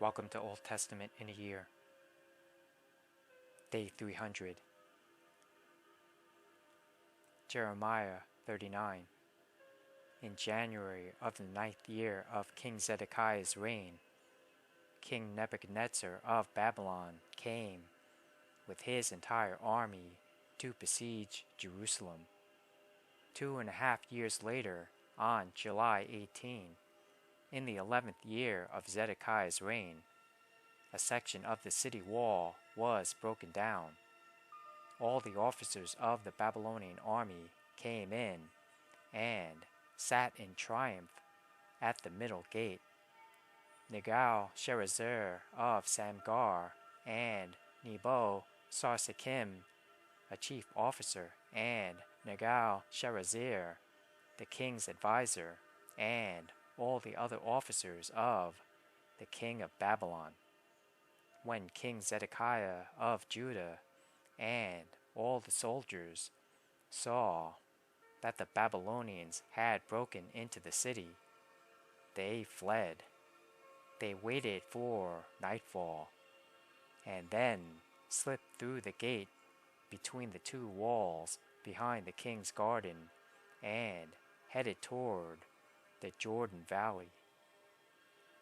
Welcome to Old Testament in a Year. Day 300. Jeremiah 39. In January of the 9th year of King Zedekiah's reign, King Nebuchadnezzar of Babylon came with his entire army to besiege Jerusalem. 2.5 years later, on July 18, in the 11th year of Zedekiah's reign, a section of the city wall was broken down. All the officers of the Babylonian army came in and sat in triumph at the middle gate. Nergal-Sharezer of Samgar and Nebo-Sarsekim, a chief officer, and Nergal-Sharezer, the king's advisor, and all the other officers of the king of Babylon. When King Zedekiah of Judah and all the soldiers saw that the Babylonians had broken into the city, they fled. They waited for nightfall, and then slipped through the gate between the two walls behind the king's garden and headed toward the Jordan Valley.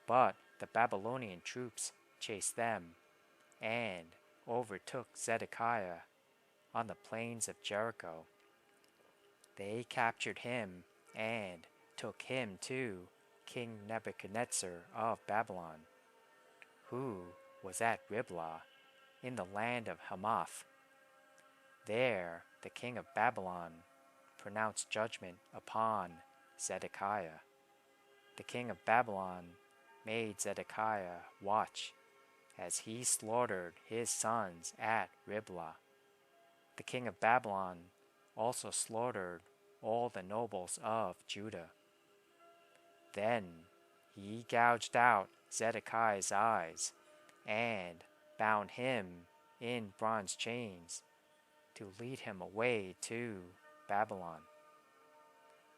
But the Babylonian troops chased them and overtook Zedekiah on the plains of Jericho. They captured him and took him to King Nebuchadnezzar of Babylon, who was at Riblah in the land of Hamath. There the king of Babylon pronounced judgment upon Zedekiah. The king of Babylon made Zedekiah watch as he slaughtered his sons at Riblah. The king of Babylon also slaughtered all the nobles of Judah. Then he gouged out Zedekiah's eyes and bound him in bronze chains to lead him away to Babylon.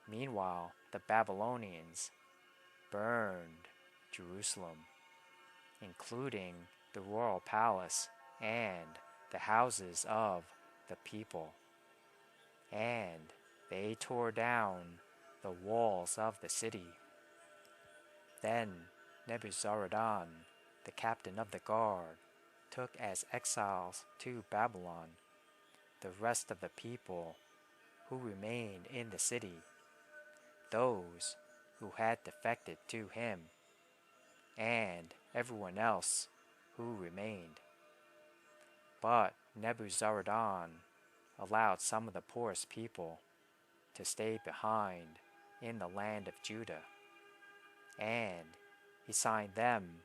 Meanwhile, the Babylonians burned Jerusalem, including the royal palace and the houses of the people, and they tore down the walls of the city. Then Nebuzaradan, the captain of the guard, took as exiles to Babylon the rest of the people who remained in the city, those who had defected to him, and everyone else who remained. But Nebuzaradan allowed some of the poorest people to stay behind in the land of Judah, and he signed them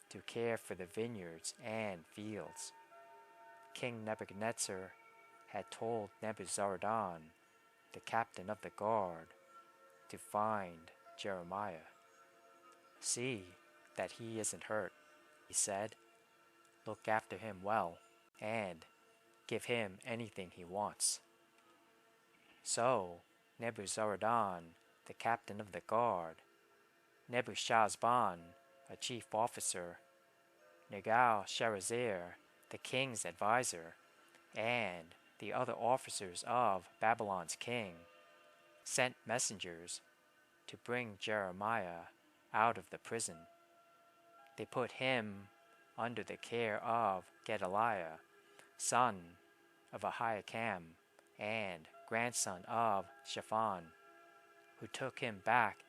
to care for the vineyards and fields. King Nebuchadnezzar had told Nebuzaradan, the captain of the guard, to find Jeremiah. "See that he isn't hurt," he said. "Look after him well, and give him anything he wants." So Nebuzaradan, the captain of the guard, Nebuchadnezzar, a chief officer, Nergal-Sharezer, the king's advisor, and the other officers of Babylon's king, sent messengers to bring Jeremiah out of the prison. They put him under the care of Gedaliah, son of Ahikam and grandson of Shaphan, who took him back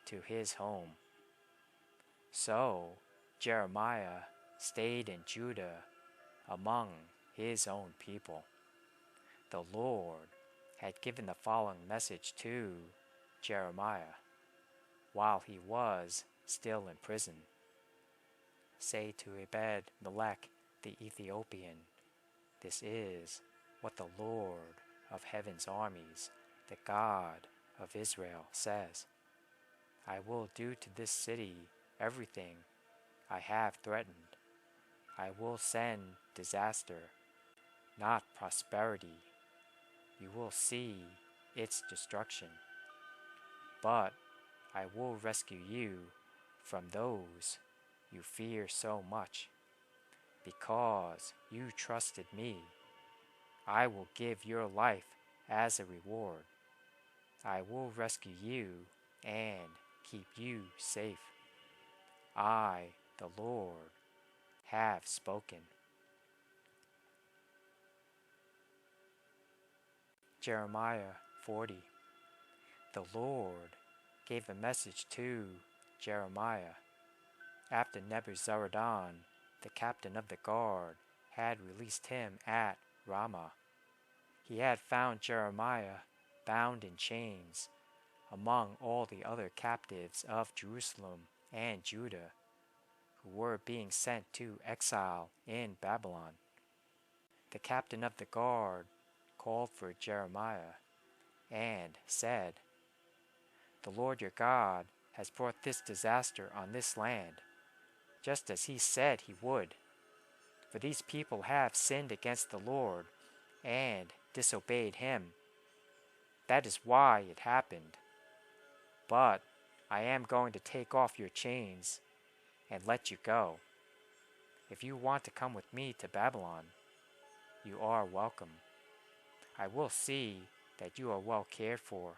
to his home. So Jeremiah stayed in Judah among his own people. The Lord had given the following message to Jeremiah while he was still in prison. "Say to Ebed-Melech the Ethiopian, this is what the Lord of heaven's armies, the God of Israel, says. I will do to this city everything I have threatened. I will send disaster, not prosperity. You will see its destruction. But I will rescue you from those you fear so much? Because you trusted me, I will give your life as a reward. I will rescue you and keep you safe. I, the Lord, have spoken. Jeremiah 40. The Lord gave a message to Jeremiah after Nebuzaradan, the captain of the guard, had released him at Ramah. He had found Jeremiah bound in chains among all the other captives of Jerusalem and Judah who were being sent to exile in Babylon. The captain of the guard called for Jeremiah and said, "The Lord your God has brought this disaster on this land, just as he said he would. For these people have sinned against the Lord and disobeyed him. That is why it happened. But I am going to take off your chains and let you go. If you want to come with me to Babylon, you are welcome. I will see that you are well cared for.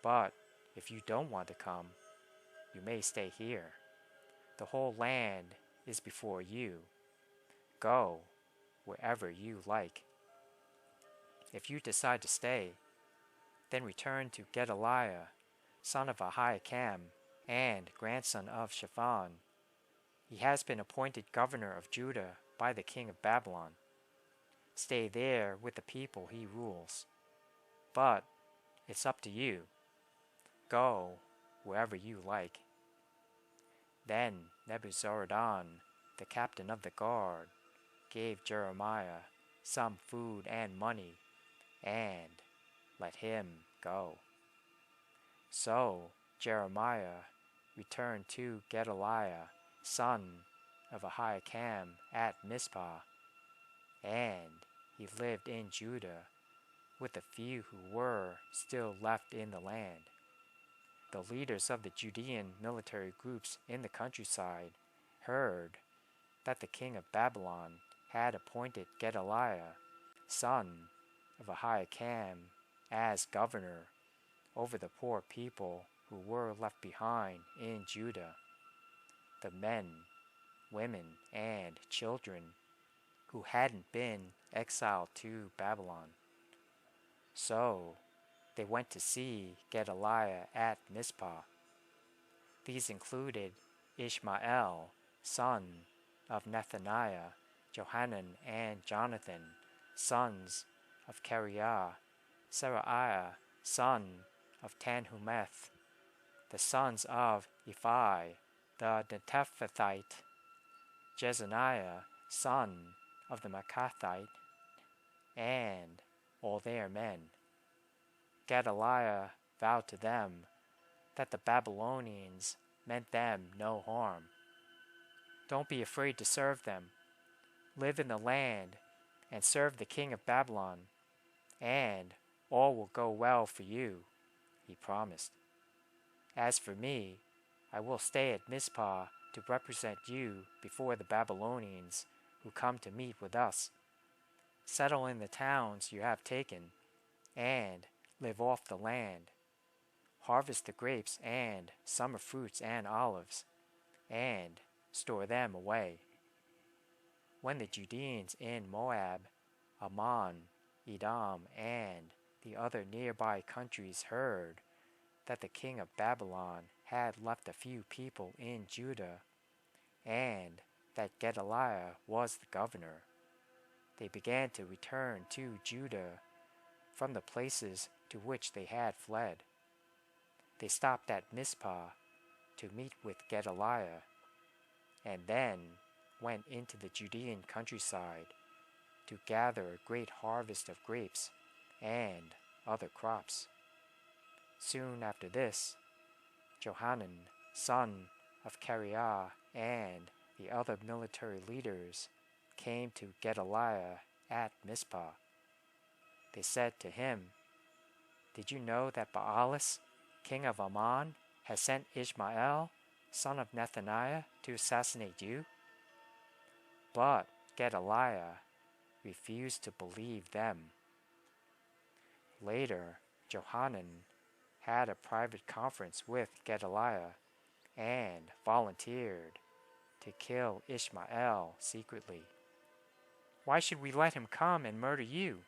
But if you don't want to come, you may stay here. The whole land is before you. Go wherever you like. If you decide to stay, then return to Gedaliah, son of Ahikam, and grandson of Shaphan. He has been appointed governor of Judah by the king of Babylon. Stay there with the people he rules. But it's up to you. Go wherever you like." Then Nebuzaradan, the captain of the guard, gave Jeremiah some food and money, and let him go. So Jeremiah returned to Gedaliah, son of Ahikam, at Mizpah, and he lived in Judah with the few who were still left in the land. The leaders of the Judean military groups in the countryside heard that the king of Babylon had appointed Gedaliah, son of Ahikam, as governor over the poor people who were left behind in Judah, the men, women, and children who hadn't been exiled to Babylon. So they went to see Gedaliah at Mizpah. These included Ishmael, son of Nethaniah, Johanan and Jonathan, sons of Kareah, Seraiah, son of Tanhumeth, the sons of Ephi, the Netephathite, Jezaniah, son of the Makathite, and all their men. Gedaliah vowed to them that the Babylonians meant them no harm. "Don't be afraid to serve them. Live in the land and serve the king of Babylon, and all will go well for you," he promised. "As for me, I will stay at Mizpah to represent you before the Babylonians who come to meet with us. Settle in the towns you have taken, and live off the land. Harvest the grapes and summer fruits and olives, and store them away." When the Judeans in Moab, Ammon, Edom, and the other nearby countries heard that the king of Babylon had left a few people in Judah, and that Gedaliah was the governor, they began to return to Judah from the places to which they had fled. They stopped at Mizpah to meet with Gedaliah, and then went into the Judean countryside to gather a great harvest of grapes and other crops. Soon after this, Johanan, son of Kareah, and the other military leaders came to Gedaliah at Mizpah. They said to him, "Did you know that Baalis, king of Ammon, has sent Ishmael, son of Nethaniah, to assassinate you?" But Gedaliah refused to believe them. Later, Johanan had a private conference with Gedaliah and volunteered to kill Ishmael secretly. "Why should we let him come and murder you?"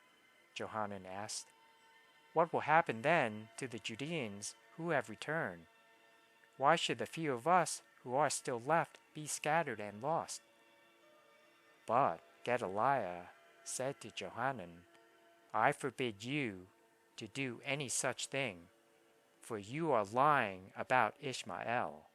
Johanan asked. "What will happen then to the Judeans who have returned? Why should the few of us who are still left be scattered and lost?" But Gedaliah said to Johanan, "I forbid you to do any such thing, for you are lying about Ishmael."